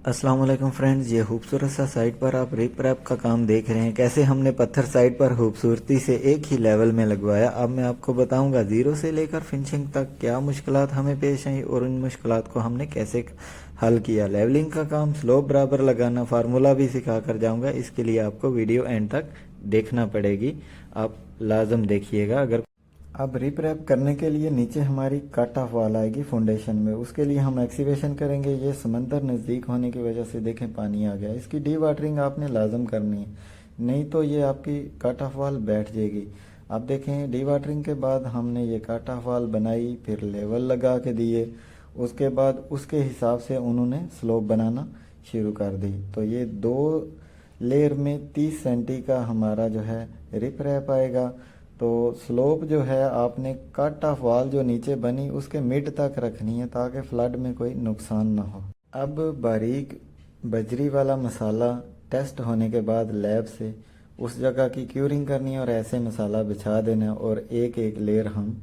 अस्सलाम वालेकुम फ्रेंड्स, ये खूबसूरत सा साइट पर आप रिप रैप का काम देख रहे हैं। कैसे हमने पत्थर साइट पर खूबसूरती से एक ही लेवल में लगवाया। अब मैं आपको बताऊंगा ज़ीरो से लेकर फिनिशिंग तक क्या मुश्किलात हमें पेश आई और उन मुश्किलात को हमने कैसे हल किया। लेवलिंग का काम स्लोप बराबर लगाना फार्मूला भी सिखा कर जाऊँगा। इसके लिए आपको वीडियो एंड तक देखना पड़ेगी। आप लाजम देखिएगा। अगर अब रिप रैप करने के लिए नीचे हमारी कट ऑफ वाल आएगी फाउंडेशन में, उसके लिए हम एक्सीवेशन करेंगे। ये समंदर नज़दीक होने की वजह से देखें पानी आ गया। इसकी डी वाटरिंग आपने लाजम करनी है, नहीं तो ये आपकी कट ऑफ वाल बैठ जाएगी। आप देखें डी वाटरिंग के बाद हमने ये कट ऑफ वाल बनाई, फिर लेवल लगा के दिए। उसके बाद उसके हिसाब से उन्होंने स्लोप बनाना शुरू कर दी। तो ये 2 लेयर में 30 सेंटी का हमारा जो है रिप रैप आएगा। तो स्लोप जो है आपने कट ऑफ वाल जो नीचे बनी उसके मिड तक रखनी है ताकि फ्लड में कोई नुकसान ना हो। अब बारीक बजरी वाला मसाला टेस्ट होने के बाद लैब से उस जगह की क्यूरिंग करनी है और ऐसे मसाला बिछा देना है और एक एक लेयर हम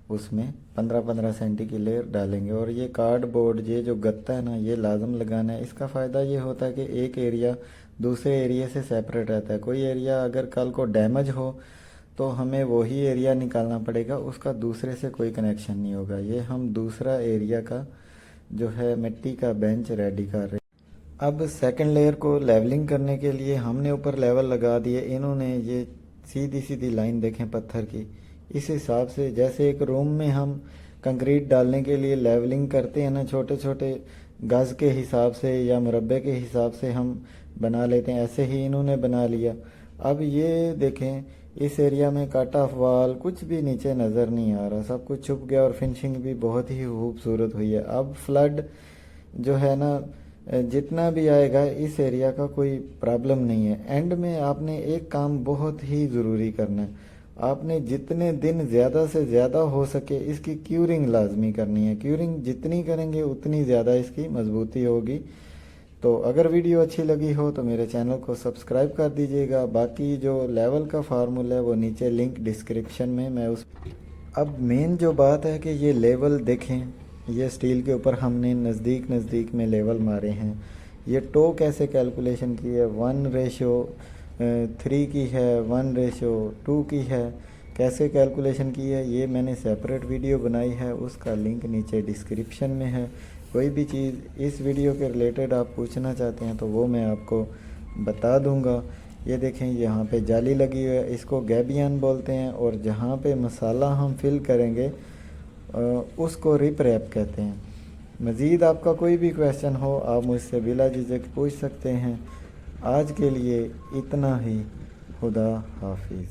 उसमें 15-15 सेंटी की लेयर डालेंगे। और ये कार्डबोर्ड ये जो गत्ता है ना, ये लाजम लगाना है। इसका फ़ायदा ये होता है कि एक एरिया दूसरे एरिया से सेपरेट रहता है। कोई एरिया अगर कल को डैमेज हो तो हमें वही एरिया निकालना पड़ेगा, उसका दूसरे से कोई कनेक्शन नहीं होगा। ये हम दूसरा एरिया का जो है मिट्टी का बेंच रेडी कर रहे हैं। अब सेकंड लेयर को लेवलिंग करने के लिए हमने ऊपर लेवल लगा दिए। इन्होंने ये सीधी सीधी लाइन देखें पत्थर की, इस हिसाब से जैसे एक रूम में हम कंक्रीट डालने के लिए लेवलिंग करते हैं ना, छोटे छोटे गज के हिसाब से या मुरब्बे के हिसाब से हम बना लेते हैं, ऐसे ही इन्होंने बना लिया। अब ये देखें इस एरिया में कट ऑफ वाल कुछ भी नीचे नज़र नहीं आ रहा, सब कुछ छुप गया और फिनिशिंग भी बहुत ही खूबसूरत हुई है। अब फ्लड जो है ना जितना भी आएगा इस एरिया का कोई प्रॉब्लम नहीं है। एंड में आपने एक काम बहुत ही ज़रूरी करना है, आपने जितने दिन ज़्यादा से ज़्यादा हो सके इसकी क्यूरिंग लाजमी करनी है। क्यूरिंग जितनी करेंगे उतनी ज़्यादा इसकी मजबूती होगी। तो अगर वीडियो अच्छी लगी हो तो मेरे चैनल को सब्सक्राइब कर दीजिएगा। बाकी जो लेवल का फार्मूला है वो नीचे लिंक डिस्क्रिप्शन में मैं उस अब मेन जो बात है कि ये लेवल देखें, ये स्टील के ऊपर हमने नज़दीक नज़दीक में लेवल मारे हैं। ये टो कैसे कैलकुलेशन की है, 1:3 की है, 1:2 की है, कैसे कैलकुलेशन की है ये मैंने सेपरेट वीडियो बनाई है, उसका लिंक नीचे डिस्क्रिप्शन में है। कोई भी चीज़ इस वीडियो के रिलेटेड आप पूछना चाहते हैं तो वो मैं आपको बता दूंगा। ये देखें यहाँ पे जाली लगी हुई है, इसको गैबियन बोलते हैं। और जहाँ पे मसाला हम फिल करेंगे उसको रिप रैप कहते हैं। मज़ीद आपका कोई भी क्वेश्चन हो आप मुझसे बिला झिझक पूछ सकते हैं। आज के लिए इतना ही। खुदा हाफिज़।